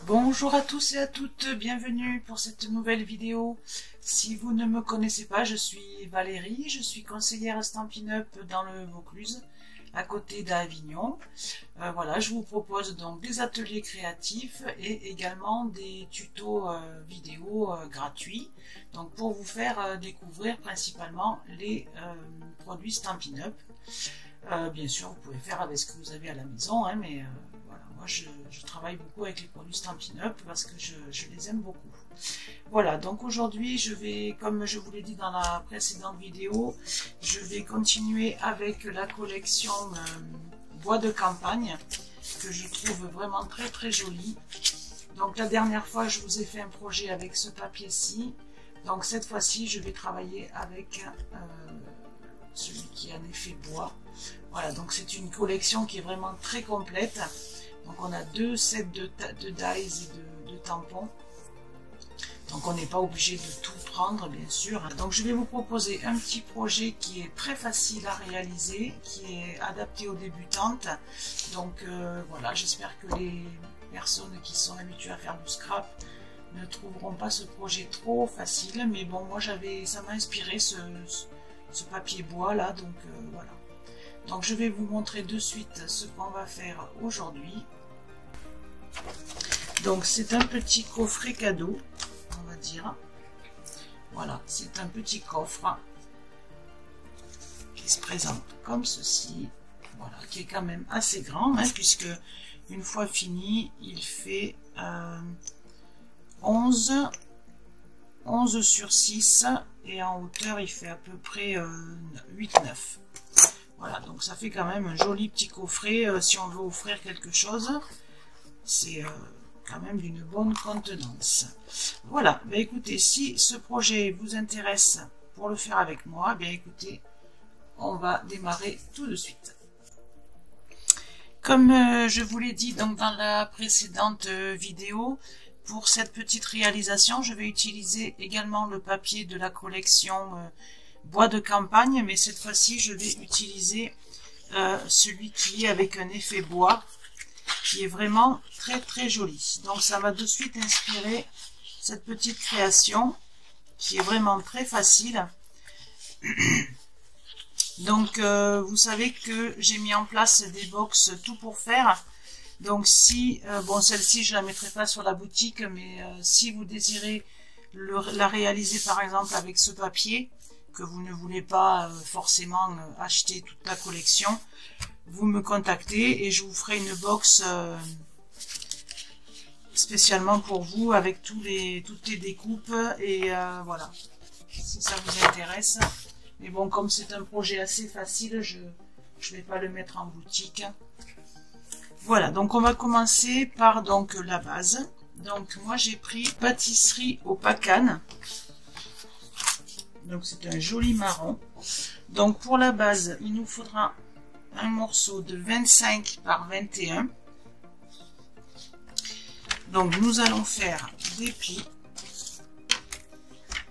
Bonjour à tous et à toutes, bienvenue pour cette nouvelle vidéo. Si vous ne me connaissez pas, je suis Valérie, je suis conseillère Stampin' Up dans le Vaucluse, à côté d'Avignon. Voilà, je vous propose donc des ateliers créatifs et également des tutos vidéo gratuits, donc pour vous faire découvrir principalement les produits Stampin' Up. Bien sûr, vous pouvez faire avec ce que vous avez à la maison, hein, mais voilà, moi je travaille beaucoup avec les produits Stampin' Up parce que je les aime beaucoup. Voilà, donc aujourd'hui je vais, comme je vous l'ai dit dans la précédente vidéo, je vais continuer avec la collection bois de campagne que je trouve vraiment très jolie. Donc la dernière fois je vous ai fait un projet avec ce papier-ci, donc cette fois-ci je vais travailler avec celui qui est en effet bois. Voilà, donc c'est une collection qui est vraiment très complète. Donc on a deux sets de dies et de tampons. Donc on n'est pas obligé de tout prendre, bien sûr. Donc je vais vous proposer un petit projet qui est très facile à réaliser, qui est adapté aux débutantes. Donc voilà, j'espère que les personnes qui sont habituées à faire du scrap ne trouveront pas ce projet trop facile. Mais bon, moi ça m'a inspiré ce papier bois là, donc voilà. Donc je vais vous montrer de suite ce qu'on va faire aujourd'hui. Donc c'est un petit coffret cadeau, on va dire. Voilà, c'est un petit coffre qui se présente comme ceci. Voilà, qui est quand même assez grand, hein, puisque une fois fini, il fait 11 sur 6 et en hauteur il fait à peu près 8-9. Voilà, donc ça fait quand même un joli petit coffret si on veut offrir quelque chose. C'est quand même d'une bonne contenance. Voilà, bah écoutez, si ce projet vous intéresse pour le faire avec moi, bien écoutez, on va démarrer tout de suite. Comme je vous l'ai dit donc dans la précédente vidéo, pour cette petite réalisation, je vais utiliser également le papier de la collection bois de campagne, mais cette fois-ci je vais utiliser celui qui est avec un effet bois, qui est vraiment très joli. Donc ça m'a de suite inspiré cette petite création, qui est vraiment très facile. Donc vous savez que j'ai mis en place des box tout pour faire. Donc si, bon celle-ci je la mettrai pas sur la boutique, mais si vous désirez la réaliser par exemple avec ce papier, que vous ne voulez pas forcément acheter toute la collection, vous me contactez et je vous ferai une box spécialement pour vous avec toutes les découpes et voilà, si ça vous intéresse. Mais bon, comme c'est un projet assez facile, je ne vais pas le mettre en boutique. Voilà, donc on va commencer par donc la base. Donc moi j'ai pris pâtisserie au Pacane. Donc c'est un joli marron. Donc pour la base, il nous faudra un morceau de 25 par 21. Donc nous allons faire des plis.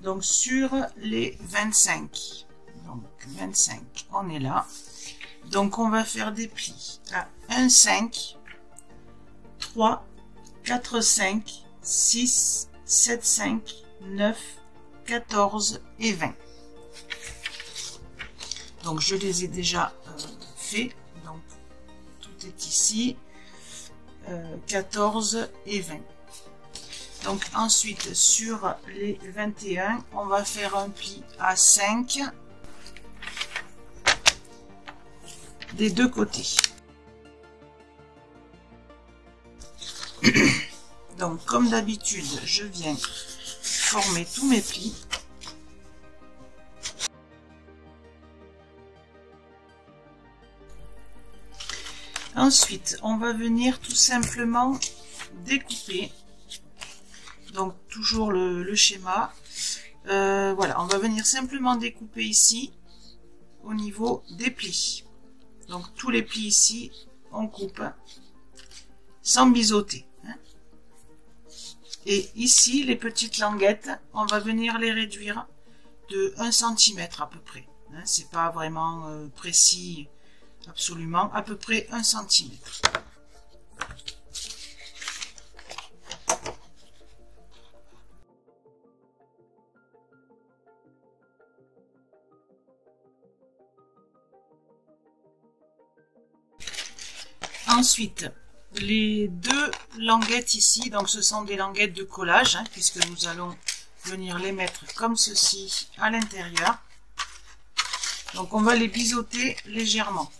Donc sur les 25. Donc 25, on est là. Donc on va faire des plis à 1, 5, 3, 4, 5, 6, 7, 5, 9, 14 et 20. Donc je les ai déjà fait, donc tout est ici, 14 et 20. Donc ensuite sur les 21, on va faire un pli à 5 des deux côtés. Donc comme d'habitude, je viens former tous mes plis. Ensuite, on va venir tout simplement découper. Donc toujours le schéma. Voilà, on va venir simplement découper ici au niveau des plis. Donc tous les plis ici, on coupe sans biseauter. Et ici, les petites languettes, on va venir les réduire de 1 cm à peu près. C'est pas vraiment précis, absolument, à peu près 1 cm. Ensuite, les deux languettes ici, donc ce sont des languettes de collage, hein, puisque nous allons venir les mettre comme ceci à l'intérieur. Donc on va les biseauter légèrement.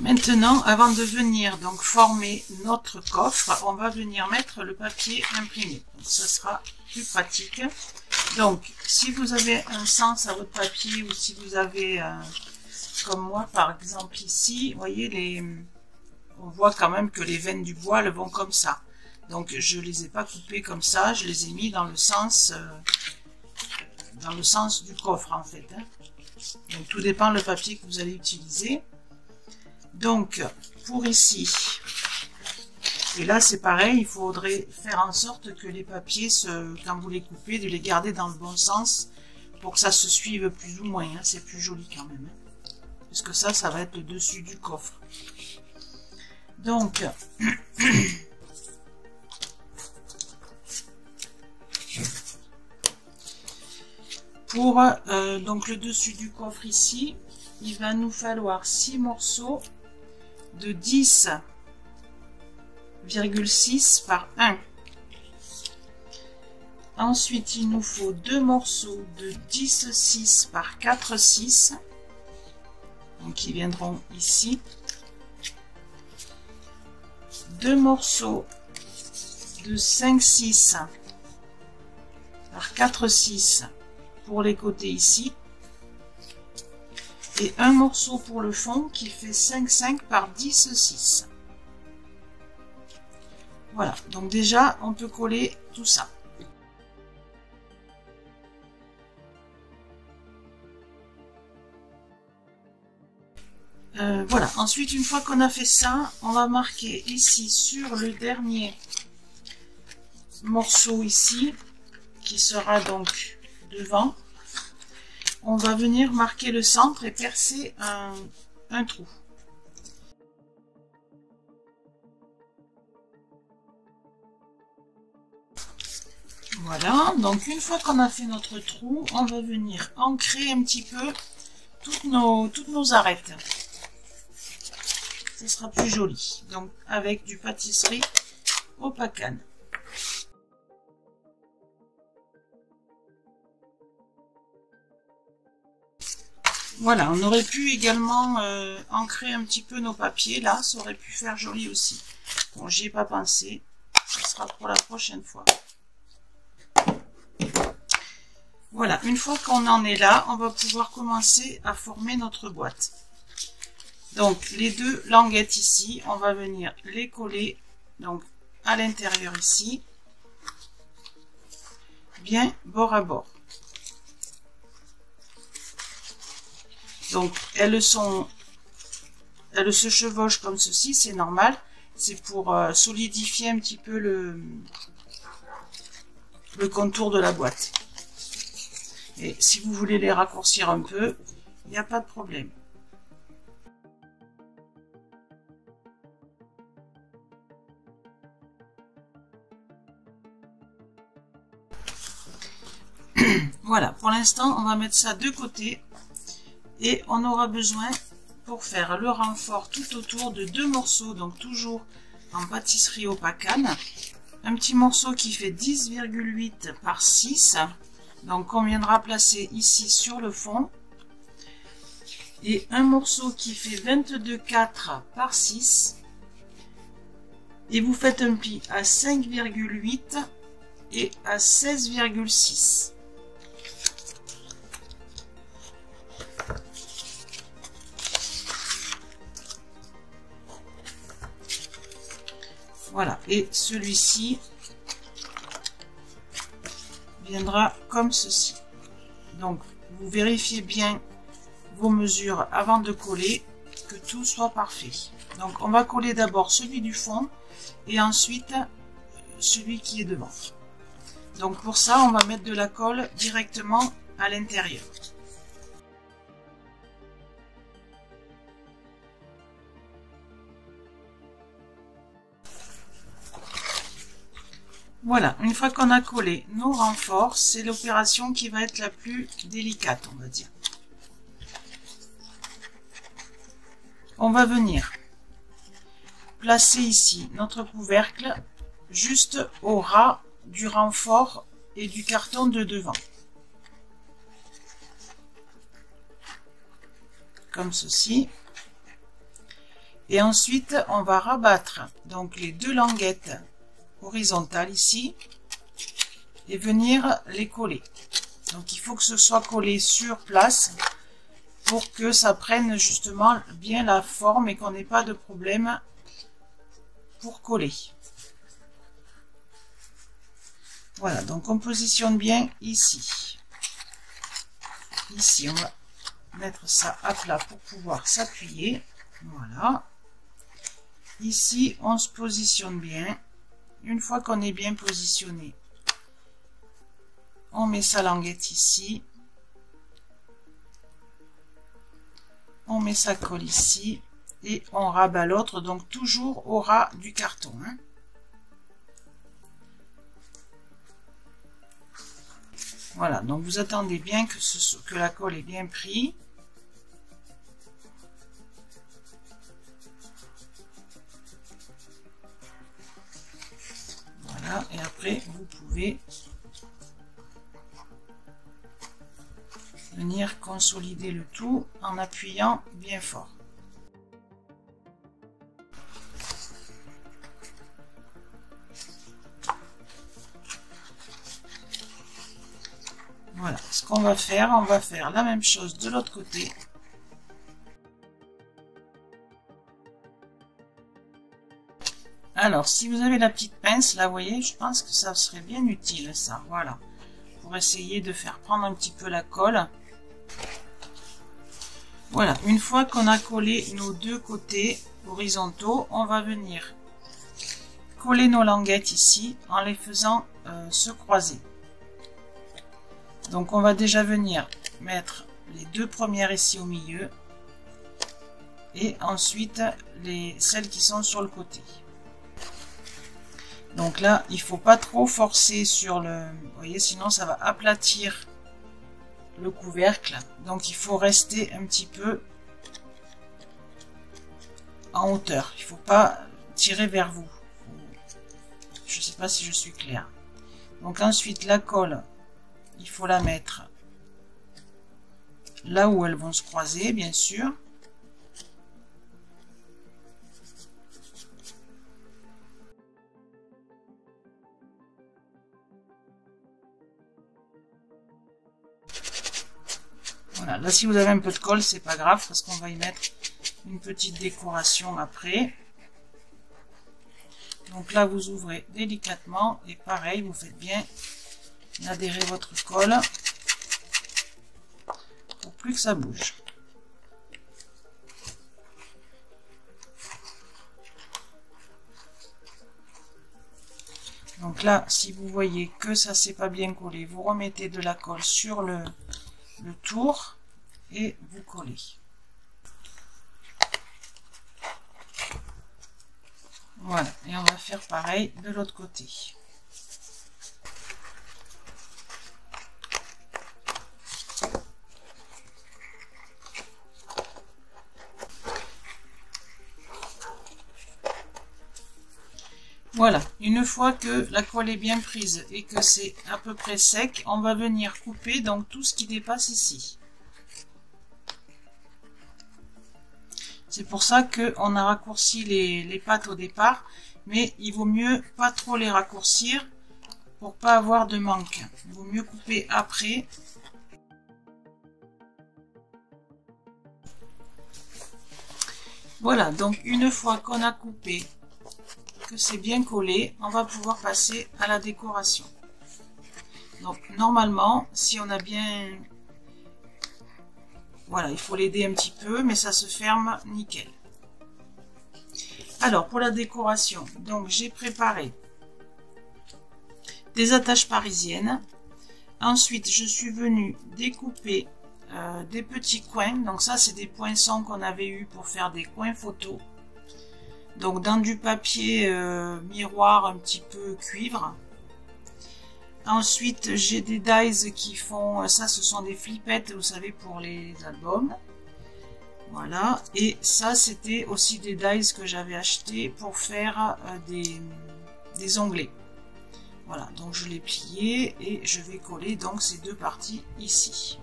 Maintenant, avant de venir donc former notre coffre, on va venir mettre le papier imprimé. Donc, ça sera plus pratique. Donc, si vous avez un sens à votre papier ou si vous avez, comme moi par exemple ici, vous voyez, on voit quand même que les veines du bois elles vont comme ça. Donc, je les ai pas coupées comme ça, je les ai mis dans le sens du coffre en fait. Hein. Donc, tout dépend le papier que vous allez utiliser. Donc, pour ici, et là c'est pareil, il faudrait faire en sorte que les papiers, quand vous les coupez, de les garder dans le bon sens pour que ça se suive plus ou moins. Hein, c'est plus joli quand même. Hein, puisque ça va être le dessus du coffre. Donc, pour donc le dessus du coffre ici, il va nous falloir 6 morceaux de 10,6 par 1. Ensuite, il nous faut 2 morceaux de 10,6 par 4,6. Donc, ils viendront ici. 2 morceaux de 5,6 par 4,6 pour les côtés ici. Et un morceau pour le fond qui fait 5,5 par 10,6. Voilà, donc déjà on peut coller tout ça. Voilà, ensuite une fois qu'on a fait ça, on va marquer ici sur le dernier morceau ici, qui sera donc devant. On va venir marquer le centre et percer un trou. Voilà, donc une fois qu'on a fait notre trou, on va venir ancrer un petit peu toutes nos arêtes. Ce sera plus joli. Donc avec du pâtisserie au pacane. Voilà, on aurait pu également ancrer un petit peu nos papiers, là, ça aurait pu faire joli aussi. Bon, j'y ai pas pensé, ce sera pour la prochaine fois. Voilà, une fois qu'on en est là, on va pouvoir commencer à former notre boîte. Donc, les deux languettes ici, on va venir les coller donc à l'intérieur ici, bien bord à bord. Donc, elles se chevauchent comme ceci, c'est normal. C'est pour solidifier un petit peu le contour de la boîte. Et si vous voulez les raccourcir un peu, il n'y a pas de problème. Voilà, pour l'instant, on va mettre ça de côté. Et on aura besoin, pour faire le renfort tout autour, de 2 morceaux, donc toujours en pâtisserie au pacane. Un petit morceau qui fait 10,8 par 6, donc qu'on viendra placer ici sur le fond. Et un morceau qui fait 22,4 par 6. Et vous faites un pli à 5,8 et à 16,6. Voilà, et celui-ci viendra comme ceci. Donc, vous vérifiez bien vos mesures avant de coller, que tout soit parfait. Donc, on va coller d'abord celui du fond et ensuite celui qui est devant. Donc, pour ça, on va mettre de la colle directement à l'intérieur. Voilà, une fois qu'on a collé nos renforts, c'est l'opération qui va être la plus délicate, on va dire. On va venir placer ici notre couvercle juste au ras du renfort et du carton de devant. Comme ceci. Et ensuite, on va rabattre donc les deux languettes horizontales ici et venir les coller. Donc il faut que ce soit collé sur place pour que ça prenne justement bien la forme et qu'on n'ait pas de problème pour coller. Voilà, donc on positionne bien ici. Ici, on va mettre ça à plat pour pouvoir s'appuyer. Voilà. Ici, on se positionne bien. Une fois qu'on est bien positionné, on met sa languette ici. On met sa colle ici. Et on rabat l'autre, donc toujours au ras du carton. Hein. Voilà, donc vous attendez bien que la colle est bien prise. Voilà, et après vous pouvez venir consolider le tout en appuyant bien fort. Voilà, ce qu'on va faire, on va faire la même chose de l'autre côté. Alors, si vous avez la petite pince, là, vous voyez, je pense que ça serait bien utile, ça, voilà. Pour essayer de faire prendre un petit peu la colle. Voilà, une fois qu'on a collé nos deux côtés horizontaux, on va venir coller nos languettes ici en les faisant se croiser. Donc on va déjà venir mettre les deux premières ici au milieu et ensuite celles qui sont sur le côté. Donc là, il faut pas trop forcer sur le... Vous voyez, sinon ça va aplatir le couvercle. Donc il faut rester un petit peu en hauteur. Il faut pas tirer vers vous. Je sais pas si je suis claire. Donc ensuite, la colle, il faut la mettre là où elles vont se croiser, bien sûr. Voilà, là si vous avez un peu de colle, c'est pas grave parce qu'on va y mettre une petite décoration après. Donc là, vous ouvrez délicatement et pareil, vous faites bien adhérer votre colle pour plus que ça bouge. Donc là, si vous voyez que ça s'est pas bien collé, vous remettez de la colle sur le tour et vous collez. Voilà, et on va faire pareil de l'autre côté. Voilà, une fois que la colle est bien prise et que c'est à peu près sec, on va venir couper donc tout ce qui dépasse ici. C'est pour ça qu'on a raccourci les pattes au départ, mais il vaut mieux pas trop les raccourcir pour pas avoir de manque. Il vaut mieux couper après. Voilà, donc une fois qu'on a coupé, que c'est bien collé, on va pouvoir passer à la décoration. Donc normalement, si on a bien... Voilà, il faut l'aider un petit peu, mais ça se ferme nickel. Alors, pour la décoration, donc j'ai préparé des attaches parisiennes. Ensuite, je suis venue découper des petits coins. Donc ça, c'est des poinçons qu'on avait eu pour faire des coins photos. Donc dans du papier miroir un petit peu cuivre. Ensuite, j'ai des dies qui font, ça ce sont des flippettes, vous savez, pour les albums. Voilà, et ça c'était aussi des dies que j'avais acheté pour faire des onglets. Voilà, donc je l'ai plié et je vais coller donc ces deux parties ici.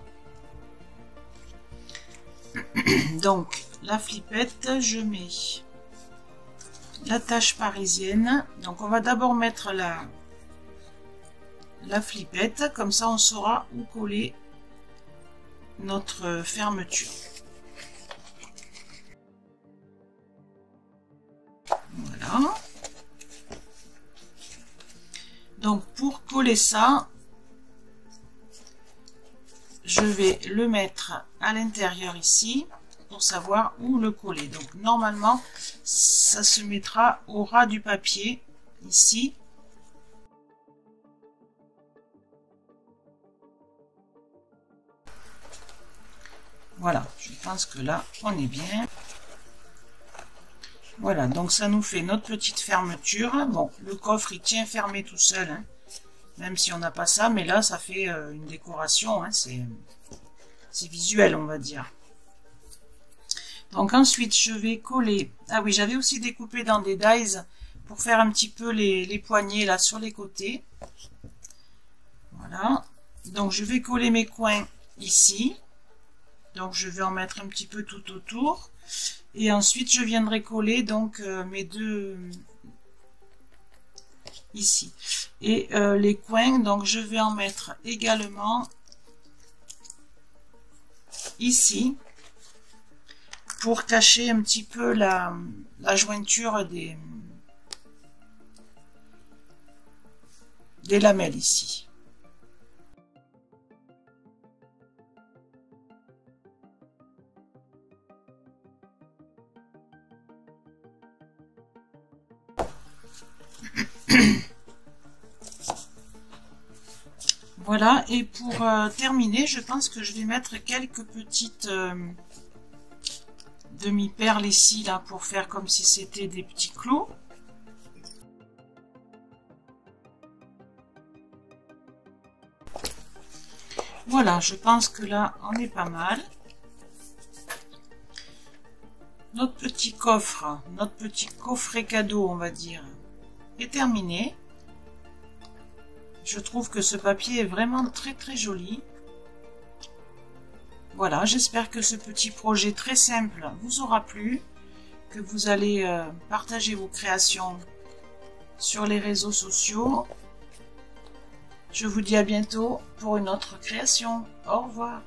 Donc la flippette, je mets l'attache parisienne. Donc on va d'abord mettre la flippette, comme ça on saura où coller notre fermeture. Voilà. Donc pour coller ça, je vais le mettre à l'intérieur ici pour savoir où le coller. Donc normalement ça se mettra au ras du papier ici. Voilà, je pense que là on est bien. Voilà, donc ça nous fait notre petite fermeture. Bon, le coffre il tient fermé tout seul, hein, même si on n'a pas ça, mais là ça fait une décoration, hein, c'est visuel on va dire. Donc ensuite je vais coller, ah oui j'avais aussi découpé dans des dies pour faire un petit peu les poignées là sur les côtés. Voilà, donc je vais coller mes coins ici, donc je vais en mettre un petit peu tout autour. Et ensuite, je viendrai coller donc mes deux ici. Et les coins, donc je vais en mettre également ici pour cacher un petit peu la jointure des lamelles ici. Voilà, et pour terminer, je pense que je vais mettre quelques petites demi-perles ici, là, pour faire comme si c'était des petits clous. Voilà, je pense que là, on est pas mal. Notre petit coffre, notre petit coffret cadeau, on va dire, est terminé. Je trouve que ce papier est vraiment très très joli. Voilà, j'espère que ce petit projet très simple vous aura plu, que vous allez partager vos créations sur les réseaux sociaux. Je vous dis à bientôt pour une autre création. Au revoir.